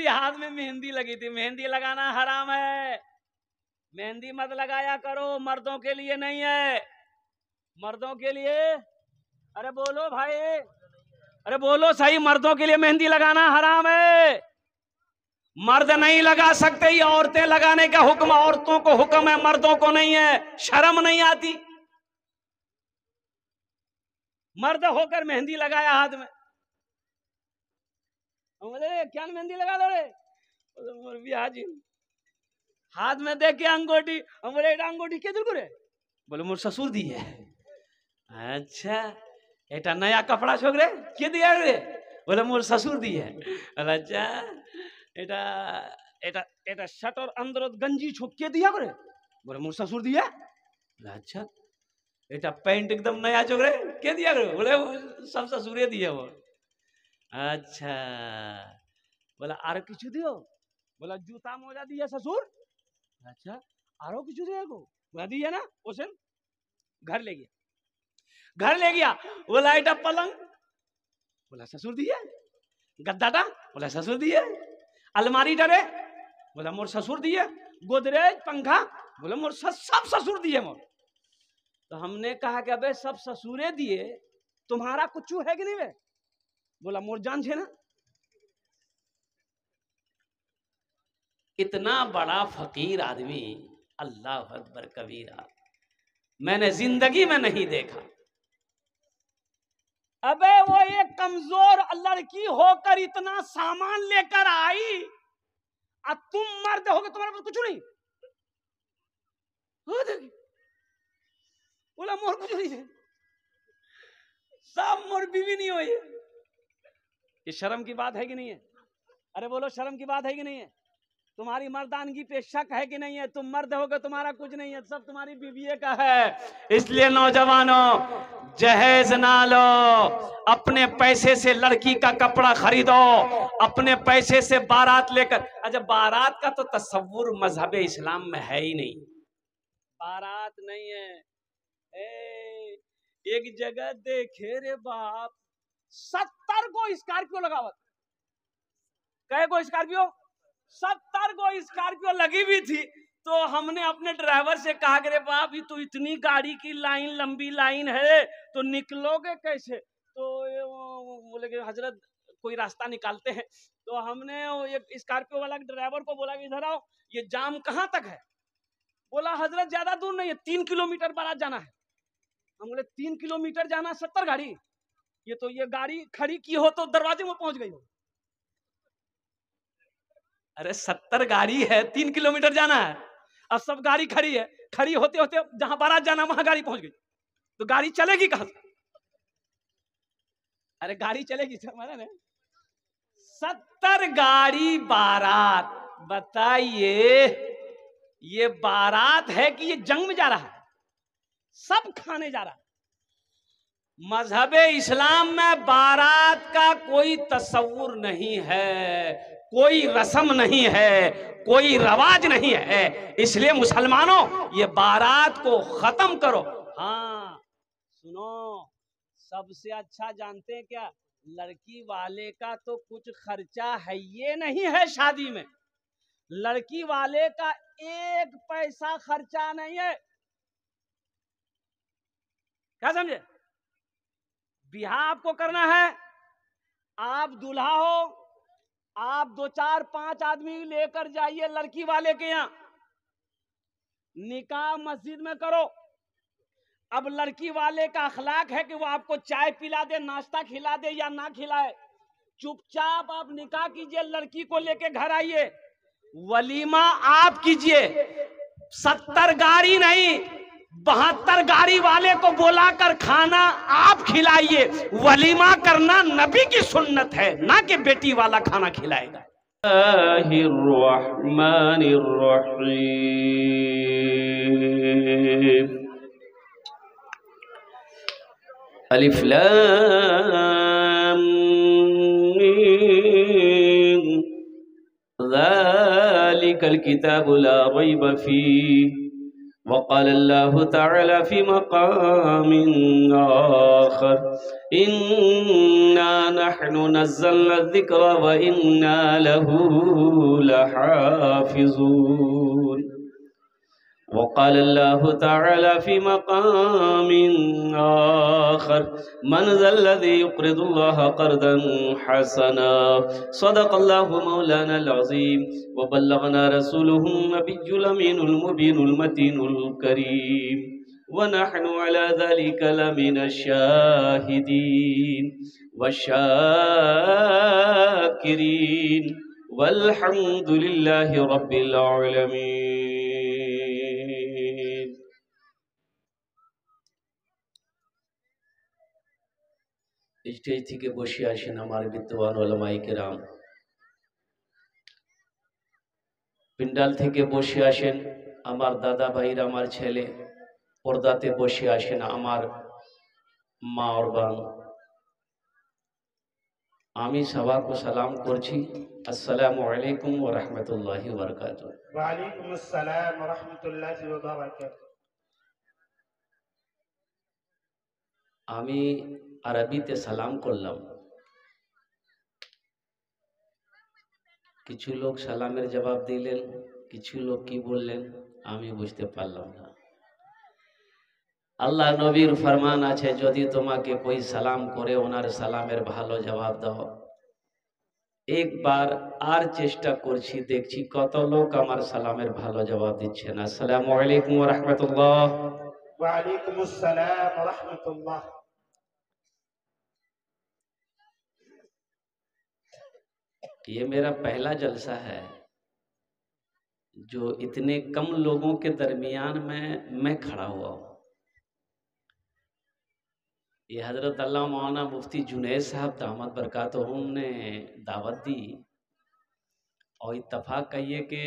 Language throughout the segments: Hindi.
हाथ में मेहंदी लगी थी। मेहंदी लगाना हराम है, मेहंदी मत लगाया करो, मर्दों के लिए नहीं है, मर्दों के लिए। अरे बोलो भाई, अरे बोलो सही, मर्दों के लिए मेहंदी लगाना हराम है। मर्द नहीं लगा सकते, ये औरतें लगाने का हुक्म औरतों को हुक्म है, मर्दों को नहीं है। शर्म नहीं आती? मर्द होकर मेहंदी लगाया हाथ में। बोले क्या मेहंदी लगा लो रे? बोले हाजी हाथ में देख के अंगूठी। हम बोले अंगूठी के दिल रे? बोले मोर ससुर दी है। अच्छा एटा नया कपड़ा छोकरे के दिया रे? बोले मोर ससुर दी है। अच्छा एटा एटा एटा शर्ट और अंदर गंजी छोक के दिया करे? बोले मोर ससुर दिया। अच्छा एटा पैंट एकदम नया छोकरे के दिया करे? बोले सब ससुरे दिए वो। अच्छा बोला आरो किछु दियो? बोला जूता मोजा दिया ससुर। अच्छा आरो किछु दिया को? बोला दिया ना। ओसन घर ले गया, घर ले गया। बोला एटा पलंग? बोला ससुर दिया। गद्दाटा? बोला ससुर दिया। अलमारी डरे? बोला मोर ससुर दिए। गोदरेज पंखा? बोला मोर सब ससुर दिए मोर। तो हमने कहा कि अबे सब ससुरे दिए, तुम्हारा कुछ है कि नहीं वे? बोला मोर जान छे ना। इतना बड़ा फकीर आदमी, अल्लाह अकबर कबीरा, मैंने जिंदगी में नहीं देखा। अबे वो एक कमजोर लड़की होकर इतना सामान लेकर आई, अब तुम मर्द होगे, तुम्हारे पास कुछ नहीं। बोला मोर कुछ नहीं है, सब मोर बीवी नहीं हुई है। ये शर्म की बात है कि नहीं है? अरे बोलो शर्म की बात है कि नहीं है? तुम्हारी मर्दानगी पे शक है कि नहीं है? तुम मर्द होगे, तुम्हारा कुछ नहीं है, सब तुम्हारी बीवी का है। इसलिए नौजवानों जहेज ना लो, अपने पैसे से लड़की का कपड़ा खरीदो, अपने पैसे से बारात लेकर। अच्छा बारात का तो तस्वुर मजहब इस्लाम में है ही नहीं, बारात नहीं है। एक जगह देखे रे बाप 70 को स्कॉर्पियो लगावत। कहे को स्कॉर्पियो? 70 को स्कॉर्पियो लगी हुई थी। तो हमने अपने ड्राइवर से कहा कि रे बाप ये तो इतनी गाड़ी की लाइन, लंबी लाइन है, तो निकलोगे कैसे? तो बोले कि हजरत कोई रास्ता निकालते हैं। तो हमने एक स्कॉर्पियो वाला ड्राइवर को बोला कि इधर आओ, ये जाम कहाँ तक है? बोला हजरत ज्यादा दूर नहीं है, 3 किलोमीटर बारात जाना है। हम बोले 3 किलोमीटर जाना, 70 गाड़ी? ये तो ये गाड़ी खड़ी की हो तो दरवाजे में पहुंच गई हो। अरे 70 गाड़ी है, 3 किलोमीटर जाना है, अब सब गाड़ी खड़ी है, खड़ी होते होते जहां बारात जाना वहां गाड़ी पहुंच गई, तो गाड़ी चलेगी कहां से? अरे गाड़ी चलेगी 70 गाड़ी बारात। बताइए ये बारात है कि ये जंग में जा रहा है? सब खाने जा रहा है। मजहबे इस्लाम में बारात का कोई तस्वुर नहीं है, कोई रस्म नहीं है, कोई रवाज नहीं है। इसलिए मुसलमानों ये बारात को खत्म करो। हाँ सुनो, सबसे अच्छा जानते हैं क्या? लड़की वाले का तो कुछ खर्चा है ये नहीं है शादी में, लड़की वाले का 1 पैसा खर्चा नहीं है। क्या समझे? ब्याह आपको करना है, आप दूल्हा हो, आप 2 4 5 आदमी लेकर जाइए लड़की वाले के यहाँ, निकाह मस्जिद में करो। अब लड़की वाले का अखलाक है कि वो आपको चाय पिला दे, नाश्ता खिला दे या ना खिलाए, चुपचाप आप निकाह कीजिए, लड़की को लेके घर आइए, वलीमा आप कीजिए। 70 गाड़ी नहीं, 72 गाड़ी वाले को बुलाकर खाना आप खिलाइए। वलीमा करना नबी की सुन्नत है, ना कि बेटी वाला खाना खिलाएगा। अलिफ लाम मीम ज़ालिकल किताबु ला रैब फीह वक़ाल अल्लाहु तआला फी मक़ाम आखर इन्ना नहनु नज़्ज़लना ज़िक्रा व इन्ना लहू लहाफ़िज़ून। वक़ाल अल्लाहु तआला फी मक़ाम आखर मन ज़ल्लज़ी युक़रिदुल्लाह क़र्ज़न हसना सदक़ल्लाहु मौलानल अज़ीम व बल्लगना रसूलुहुन नबियुल अमीनुल मुबीनुल मतीनुल करीम व नहनु अला ज़ालिका लमिनश शाहिदीन वश्शाकिरीन वल्हम्दुलिल्लाहि रब्बिल आलमीन। स्टेज থেকে বসে আসেন আমার বিদ্বান ওলামায়ে কেরাম, পিন্ডাল থেকে বসে আসেন আমার দাদা ভাইরা, আমার ছেলে, পর্দাতে বসে আসেন আমার মা और বান। আমি সবাইকে সালাম করছি, আসসালামু আলাইকুম ওয়া রাহমাতুল্লাহি ওয়া বারাকাতুহু। ওয়া আলাইকুম আসসালাম ওয়া রাহমাতুল্লাহি ওয়া বারাকাতুহু। আমি আরবিতে সালাম করলাম, কিছু লোক সালামের জবাব দিলেন, কিছু লোক কি বললেন আমি বুঝতে পারলাম না। আল্লাহ নবীর ফরমান আছে, যদি তোমাকে कोई সালাম করে ওনার সালামের ভালো জবাব দাও। একবার আর চেষ্টা করছি, দেখছি কত লোক আমার সালামের ভালো জবাব দিচ্ছেন। আসসালামু আলাইকুম ওয়া রাহমাতুল্লাহ। ওয়া আলাইকুম আসসালাম ওয়া রাহমাতুল্লাহ। ये मेरा पहला जलसा है जो इतने कम लोगों के दरमियान में मैं खड़ा हुआ हूँ। ये हजरत अल्लामा मौलाना मुफ्ती जुनैद साहब दामद बरकातहुम ने दावत दी और इत्तफाक कहिए कि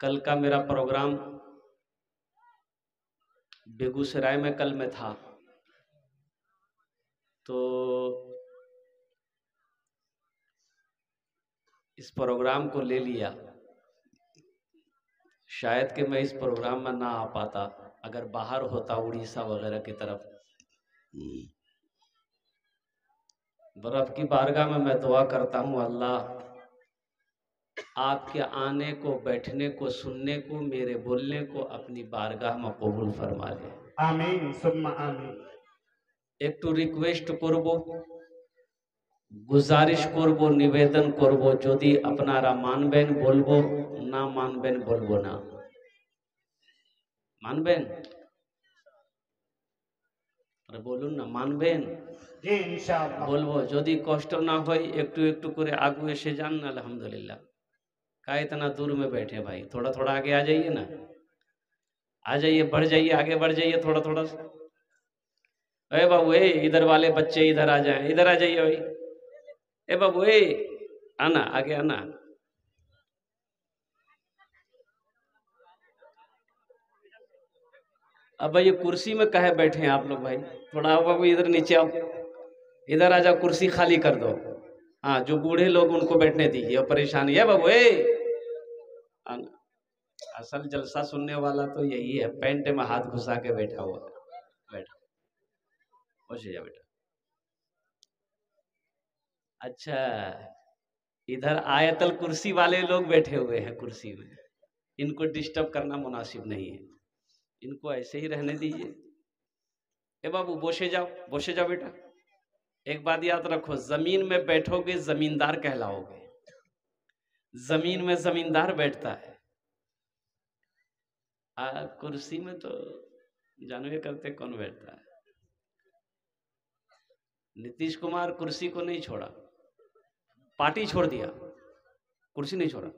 कल का मेरा प्रोग्राम बेगूसराय में कल में था, तो इस प्रोग्राम को ले लिया। शायद कि मैं इस प्रोग्राम में ना आ पाता अगर बाहर होता उड़ीसा वगैरह की तरफ। बर्फ की बारगाह में मैं दुआ करता हूँ, अल्लाह आपके आने को, बैठने को, सुनने को, मेरे बोलने को अपनी बारगाह में कबूल फरमा ले। आमीन सुम्मा आमीन। एक तो रिक्वेस्ट करबो, गुजारिश करबो, निवेदन करबो, যদি আপনারা মানবেন বলবো, না মানবেন বলবো না। মানবেন? আরে বলুন না, মানবেন? জি ইনশাআল্লাহ বলবো। যদি কষ্ট না হয় একটু একটু করে आगे এসে যান না, अल्हम्दुलिल्लाह। का इतना दूर में बैठे भाई, थोड़ा थोड़ा आगे आ जाइए ना, आ जाइए, बढ़ जाइए, आगे बढ़ जाइए थोड़ा थोड़ा। ए बाबू ए, इधर वाले बच्चे इधर आ जाएं, इधर आ जाइए भाई। ए बाबू ए, आना, आगे आना। अब भाई ये कुर्सी में कहे बैठे हैं आप लोग भाई, थोड़ा आओ बाबू, इधर नीचे आओ, इधर आ जाओ, कुर्सी खाली कर दो। हाँ, जो बूढ़े लोग उनको बैठने दीजिए, और परेशानी है बाबू ए, आना। असल जलसा सुनने वाला तो यही है, पैंट में हाथ घुसा के बैठा हुआ। बैठा, हो जा बेटा। अच्छा, इधर आयतल कुर्सी वाले लोग बैठे हुए हैं कुर्सी में, इनको डिस्टर्ब करना मुनासिब नहीं है, इनको ऐसे ही रहने दीजिए। ए बाबू बोशे जाओ बेटा। एक बात याद रखो, जमीन में बैठोगे जमींदार कहलाओगे। जमीन में जमींदार बैठता है, कुर्सी में तो जानवे करते कौन बैठता है। नीतीश कुमार कुर्सी को नहीं छोड़ा, पार्टी छोड़ दिया, कुर्सी नहीं छोड़ा।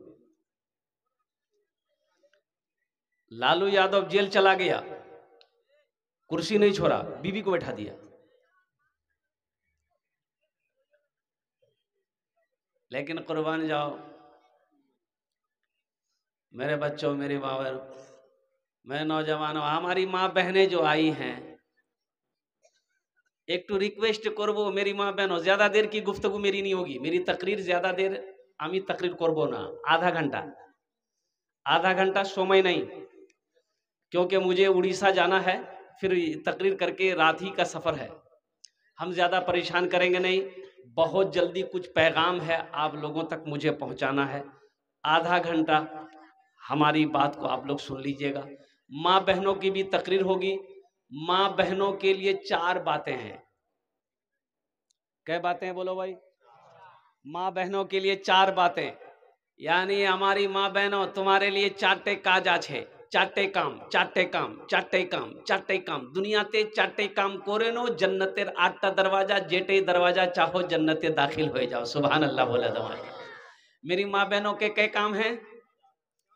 लालू यादव जेल चला गया, कुर्सी नहीं छोड़ा, बीवी को बैठा दिया। लेकिन कुर्बान जाओ मेरे बच्चों, मेरी माँ बहन, मैं नौजवानों, हमारी माँ बहनें जो आई हैं, एक तो रिक्वेस्ट करबो मेरी माँ बहनों, ज्यादा देर की गुफ्तगू मेरी नहीं होगी, मेरी तकरीर ज्यादा देर, आमी तकरीर करबो ना, आधा घंटा समय नहीं, क्योंकि मुझे उड़ीसा जाना है, फिर तकरीर करके रात ही का सफ़र है। हम ज़्यादा परेशान करेंगे नहीं, बहुत जल्दी कुछ पैगाम है आप लोगों तक मुझे पहुंचाना है। आधा घंटा हमारी बात को आप लोग सुन लीजिएगा। माँ बहनों की भी तकरीर होगी। माँ बहनों के लिए 4 बातें हैं। क्या बातें हैं बोलो भाई? माँ बहनों के लिए 4 बातें, यानी हमारी माँ बहनों तुम्हारे लिए 4टे काज है। 4टे काम, 4टे काम, 4टे काम, 4टे काम। दुनियाते 4टे काम करे नो, जन्नतेर 8टा दरवाजा, जेटे दरवाजा चाहो जन्नते दाखिल हो जाओ। सुभान अल्लाह बोला दवाई। मेरी माँ बहनों के क्या काम हैं?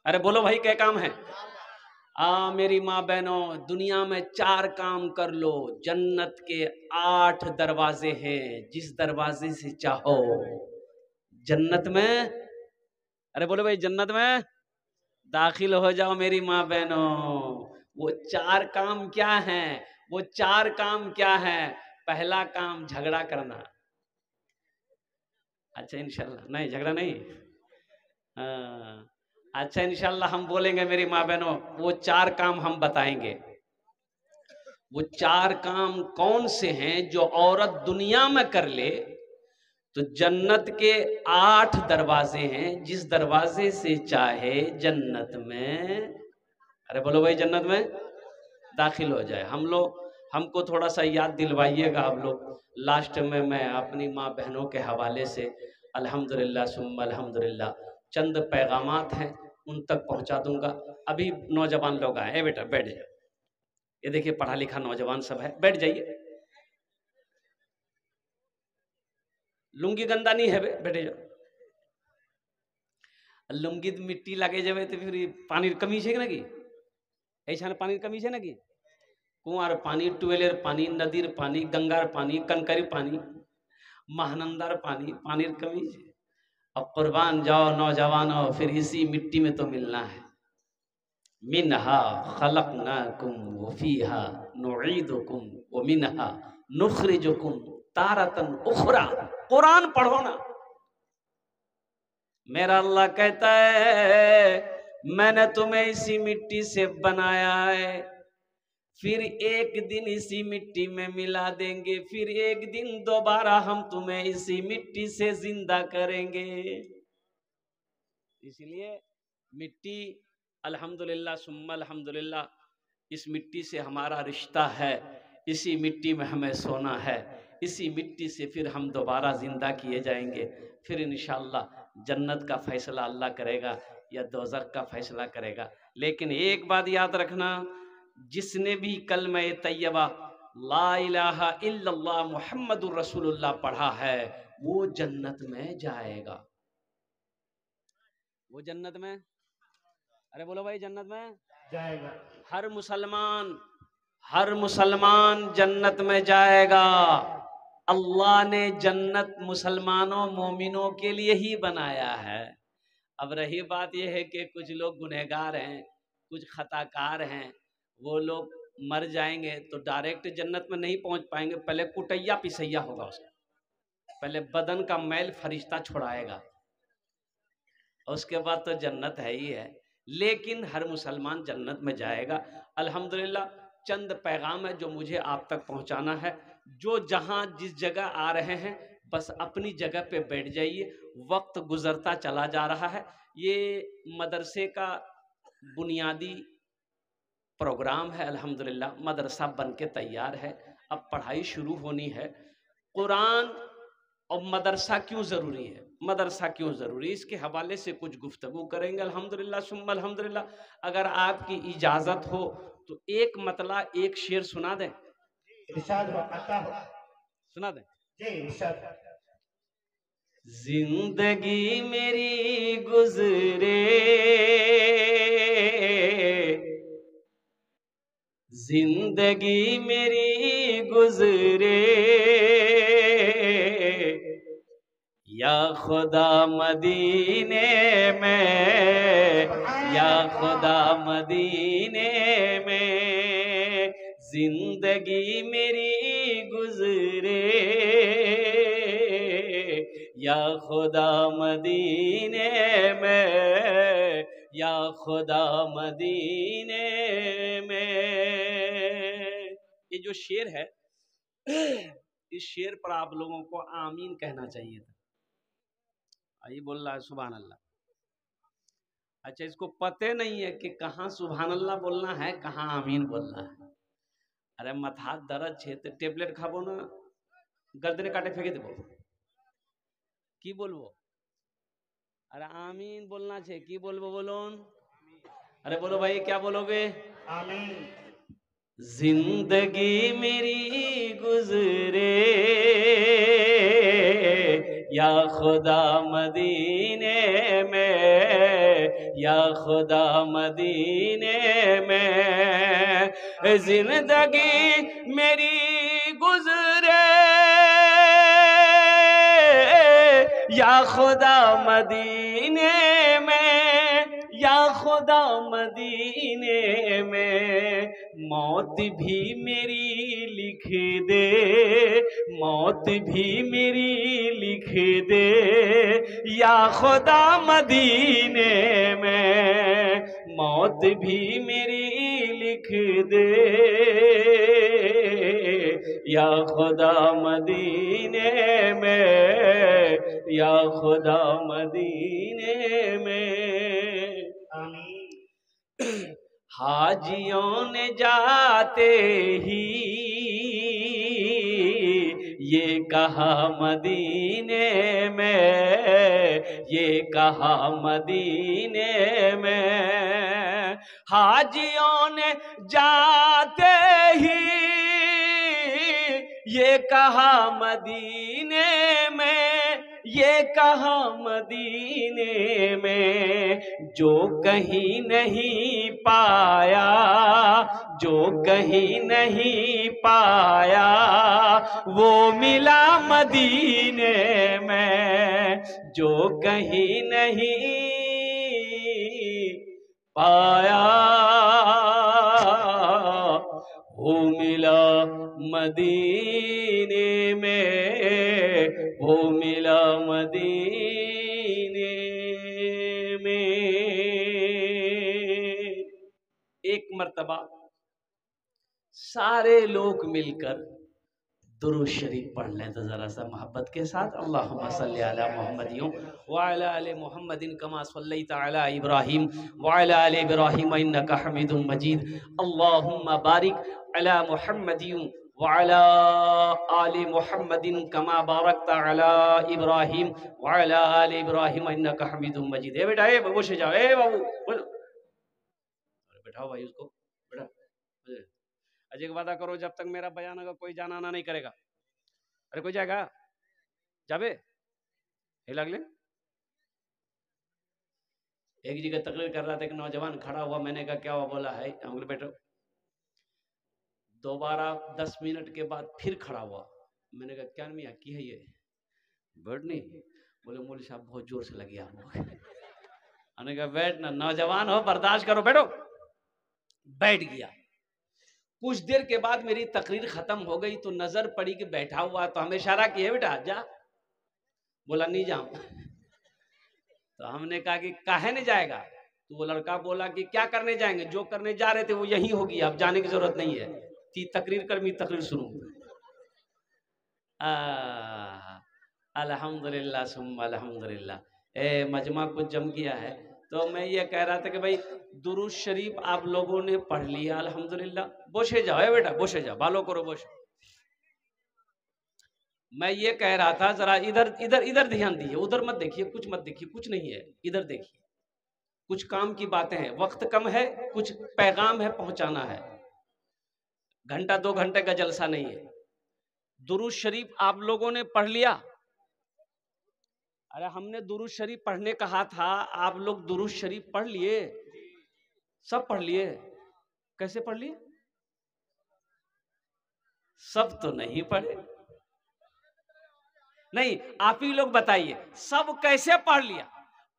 अरे बोलो भाई, क्या काम है? मेरी माँ बहनों, दुनिया में 4 काम कर लो। जन्नत के 8 दरवाजे हैं, जिस दरवाजे से चाहो जन्नत में, अरे बोलो भाई, जन्नत में दाखिल हो जाओ मेरी माँ बहनों। वो 4 काम क्या हैं? वो 4 काम क्या हैं? पहला काम झगड़ा करना। अच्छा इंशाल्लाह, नहीं झगड़ा नहीं। अच्छा इंशाल्लाह हम बोलेंगे मेरी माँ बहनों, वो 4 काम हम बताएंगे। वो 4 काम कौन से हैं जो औरत दुनिया में कर ले तो जन्नत के 8 दरवाजे हैं, जिस दरवाजे से चाहे जन्नत में, अरे बोलो भाई, जन्नत में दाखिल हो जाए। हमको थोड़ा सा याद दिलवाइएगा आप लोग। लास्ट में मैं अपनी माँ बहनों के हवाले से अल्हम्दुलिल्लाह सुम्मा अल्हम्दुलिल्लाह चंद पैगामात हैं, उन तक पहुंचा दूंगा। अभी नौजवान लोग आए। ए बेटा बैठ जाओ, ये देखिए पढ़ा लिखा नौजवान सब है, बैठ जाइए। लुंगी गंदा नहीं है, बैठे जाओ। लुंगी मिट्टी लगे जाए तो फिर पानी कमी है ना कि ऐसा पानी कमी है ना कि कुआर पानी, ट्यूबवेलर पानी, नदीर पानी, गंगार पानी, कनकरी पानी, महानंदार पानी, पानीर कमी है। अब कुर्बान जाओ नौजवानों, फिर इसी मिट्टी में तो मिलना है। मिनहा खलकनाकुम व फीहा नुईदुकुम व मिनहा नुखरिजुकुम तारतन उखरा। कुरान पढ़ो ना। मेरा अल्लाह कहता है मैंने तुम्हें इसी मिट्टी से बनाया है, फिर एक दिन इसी मिट्टी में मिला देंगे, फिर एक दिन दोबारा हम तुम्हें इसी मिट्टी से जिंदा करेंगे। इसलिए मिट्टी अल्हम्दुलिल्लाह सुम्मा अल्हम्दुलिल्लाह, इस मिट्टी से हमारा रिश्ता है, इसी मिट्टी में हमें सोना है, इसी मिट्टी से फिर हम दोबारा जिंदा किए जाएंगे। फिर इंशाअल्लाह जन्नत का फैसला अल्लाह करेगा या दोज़ख का फैसला करेगा। लेकिन एक बात याद रखना, जिसने भी कलमा तैयबा ला इलाहा इल्लल्लाह मुहम्मदुर रसूलुल्लाह पढ़ा है वो जन्नत में जाएगा। वो जन्नत में, अरे बोलो भाई, जन्नत में जाएगा। हर मुसलमान जन्नत में जाएगा। अल्लाह ने जन्नत मुसलमानों मोमिनों के लिए ही बनाया है। अब रही बात यह है कि कुछ लोग गुनहगार हैं, कुछ खताकार हैं, वो लोग मर जाएंगे तो डायरेक्ट जन्नत में नहीं पहुंच पाएंगे। पहले कुटैया पिसैया होगा उसका, पहले बदन का मैल फरिश्ता छुड़ाएगा, उसके बाद तो जन्नत है ही है। लेकिन हर मुसलमान जन्नत में जाएगा। अल्हम्दुलिल्लाह चंद पैगाम है जो मुझे आप तक पहुंचाना है। जो जहां जिस जगह आ रहे हैं बस अपनी जगह पे बैठ जाइए, वक्त गुजरता चला जा रहा है। ये मदरसे का बुनियादी प्रोग्राम है। अल्हम्दुलिल्लाह मदरसा बन के तैयार है, अब पढ़ाई शुरू होनी है। कुरान और मदरसा क्यों ज़रूरी है, मदरसा क्यों ज़रूरी है, इसके हवाले से कुछ गुफ्तगू करेंगे अल्हम्दुलिल्लाह सुम्मा अल्हम्दुलिल्लाह। अगर आपकी इजाज़त हो तो एक मतला एक शेर सुना दें। इरशाद आता हो, सुना दें जी इरशाद। जिंदगी मेरी गुजरे, जिंदगी मेरी गुजरे, या खुदा मदीने में, या खुदा मदीने में जिंदगी मेरी गुजरे, या खुदा मदीने में, या खुदा मदीने में। ये जो शेर है, इस शेर पर आप लोगों को आमीन कहना चाहिए था। ये बोल रहा है सुभान अल्लाह। अच्छा, इसको पते नहीं है कि कहाँ सुभान अल्लाह बोलना है, कहाँ आमीन बोलना है। अरे माथा दर्द छे तो टेबलेट खाबो ना, गर्दने काटे फेंके देबो की बोलबो। अरे आमीन बोलना छे, की बोलबो बोलोन। अरे बोलो भाई, क्या बोलोगे? आमीन। जिंदगी मेरी गुजरे या खुदा मदीने में, या खुदा मदीने में। जिंदगी मेरी गुजरे या खुदा मदीने में, या खुदा मदीने में। मौत भी मेरी लिख दे, मौत भी मेरी लिख दे या खुदा मदीने में। मौत भी मेरी लिख दे या खुदा मदीने में, या खुदा मदीने में। आमीन। हाजियों ने जाते ही ये कहा मदीने में, ये कहा मदीने में। हाजियों ने जाते ही ये कहा मदीने में, ये कहा मदीने में। जो कहीं नहीं पाया, जो कहीं नहीं पाया वो मिला मदीने में। जो कहीं नहीं पाया वो मिला मदीने में, वो मिला मदीने में। एक मर्तबा सारे लोग मिलकर दुरूद शरीफ पढ़ लें तो जरा सा मोहब्बत के साथ। अल्लाहुम्मा सल्ली अला मुहम्मदिन व अला आलि मुहम्मदिन कमा सल्लैता अला इब्राहीम व अला आलि इब्राहीम इन्नका हमीदुम मजीद। अल्लाहुम्मा बारिक अला मुहम्मदिन व अला आलि मुहम्मदिन कमा बारकता अला इब्राहीम व अला आलि इब्राहीम इन्नका हमीदुम मजीद। ए बेटा, ए बाबू से जाओ, ए बाबू बैठाओ भाई उसको, बेटा अजय की वादा करो जब तक मेरा बयान होगा कोई जाना आना नहीं करेगा। अरे कोई जाएगा जाबे हे लगले। एक जगह तकरीर कर रहा था, एक नौजवान खड़ा हुआ, मैंने कहा क्या हुआ? बोला है अंकल बेटो। दोबारा 10 मिनट के बाद फिर खड़ा हुआ, मैंने कहा क्या मियाँ की है ये? बैठ नहीं। बोले मौलवी साहब बहुत जोर से लगी आप लोग। मैंने कहा बैठ ना, नौजवान हो बर्दाश्त करो, बैठो। बैठ गया। कुछ देर के बाद मेरी तकरीर खत्म हो गई तो नजर पड़ी कि बैठा हुआ, तो हमें इशारा किया बेटा जा। बोला नहीं जाऊं। तो हमने कहा कि काहे नहीं जाएगा? तो वो लड़का बोला कि क्या करने जाएंगे, जो करने जा रहे थे वो यही होगी, अब जाने की जरूरत नहीं है। तकरीर कर, मैं तकरीर सुनूं। अल्हम्दुलिल्लाह सुम्मा अल्हम्दुलिल्लाह। मजमा कुछ जम गया है। तो मैं ये कह रहा था कि भाई दुरूद शरीफ आप लोगों ने पढ़ लिया अल्हम्दुलिल्लाह। बोशे जाओ बेटा, बोशे जाओ, बालो करो बोश। मैं ये कह रहा था जरा इधर इधर इधर ध्यान दीजिए, उधर मत देखिए, कुछ मत देखिए, कुछ नहीं है, इधर देखिए। कुछ काम की बातें हैं, वक्त कम है, कुछ पैगाम है पहुंचाना है। घंटा 2 घंटे का जलसा नहीं है। दुरूद शरीफ आप लोगों ने पढ़ लिया? अरे हमने दुरूद शरीफ पढ़ने कहा था, आप लोग दुरूद शरीफ पढ़ लिए? सब पढ़ लिए? कैसे पढ़ लिए? सब तो नहीं पढ़े। नहीं, आप ही लोग बताइए, सब कैसे पढ़ लिया?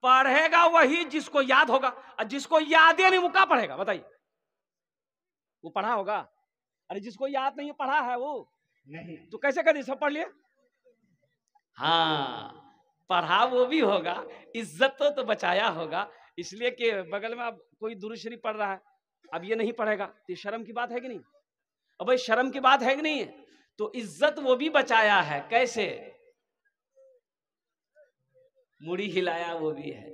पढ़ेगा वही जिसको याद होगा, और जिसको याद ही नहीं वो क्या पढ़ेगा बताइए? वो पढ़ा होगा? अरे जिसको याद नहीं पढ़ा है वो नहीं, तो कैसे कर दी? सब पढ़ लिए? हाँ, पढ़ा वो भी होगा, इज्जत तो बचाया होगा, इसलिए कि बगल में अब कोई दुरूद शरीफ पढ़ रहा है, अब ये नहीं पढ़ेगा तो ये शर्म की बात है कि नहीं? अब भाई शर्म की बात है कि नहीं? तो इज्जत वो भी बचाया है, कैसे? मुड़ी हिलाया वो भी है,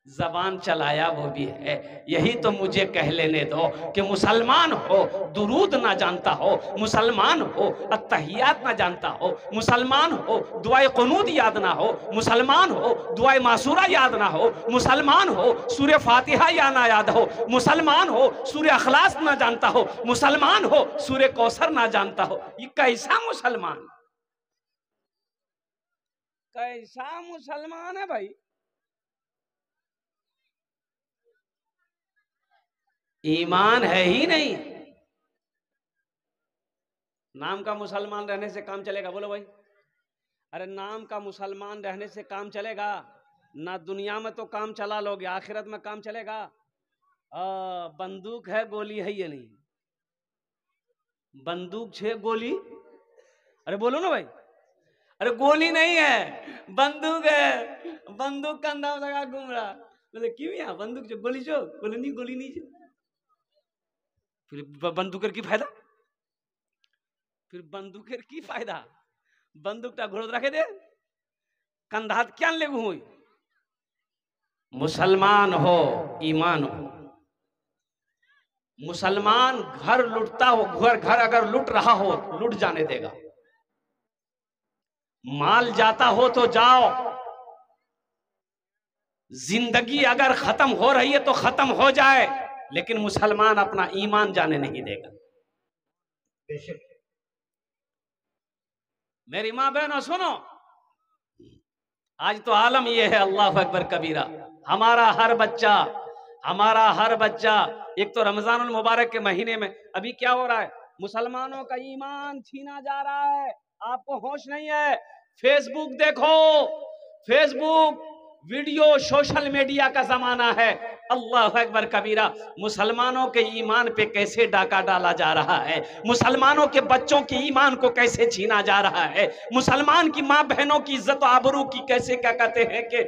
जबान चलाया वो भी है। यही तो मुझे कह लेने दो कि मुसलमान हो दुरूद ना जानता हो, मुसलमान हो अत्तहियात ना जानता हो, मुसलमान हो दुआए क़ुनूत याद ना हो, मुसलमान हो दुआए मासूरा याद ना हो, मुसलमान हो सूरह फातिहा या ना याद हो, मुसलमान हो सूरह अखलास ना जानता हो, मुसलमान हो सूरह कौसर ना जानता हो। ये कैसा मुसलमान, कैसा मुसलमान है भाई? ईमान है ही नहीं। नाम का मुसलमान रहने से काम चलेगा? बोलो भाई। अरे नाम का मुसलमान रहने से काम चलेगा ना? दुनिया में तो काम चला लोगे, आखिरत में काम चलेगा? बंदूक है गोली है ये नहीं, बंदूक छे गोली, अरे बोलो ना भाई। अरे गोली नहीं है, बंदूक है, बंदूक कंधा लगा घूम रहा। बोले क्यों यहाँ बंदूक जो गोली जो? बोले नहीं गोली नहीं जो। फिर बंदूकेर की फायदा? फिर बंदूकेर की फायदा? बंदूकटा घोड़त रखे दे कंधात क्या ले घूम। मुसलमान हो ईमान हो। मुसलमान घर लुटता हो, घर अगर लुट रहा हो लुट जाने देगा, माल जाता हो तो जाओ, जिंदगी अगर खत्म हो रही है तो खत्म हो जाए, लेकिन मुसलमान अपना ईमान जाने नहीं देगा। मेरी माँ बहनों सुनो, आज तो आलम यह है, अल्लाह अकबर कबीरा। हमारा हर बच्चा एक तो रमजानुल मुबारक के महीने में अभी क्या हो रहा है, मुसलमानों का ईमान छीना जा रहा है। आपको होश नहीं है? फेसबुक देखो, फेसबुक वीडियो सोशल मीडिया का जमाना है। अल्लाह अकबर कबीरा, मुसलमानों के ईमान पे कैसे डाका डाला जा रहा है, मुसलमानों के बच्चों के ईमान को कैसे छीना जा रहा है, मुसलमान की माँ बहनों की इज्जत आबरू की कैसे क्या कहते हैं कि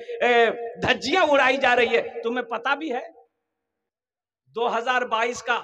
धज्जियां उड़ाई जा रही है। तुम्हें पता भी है 2022 का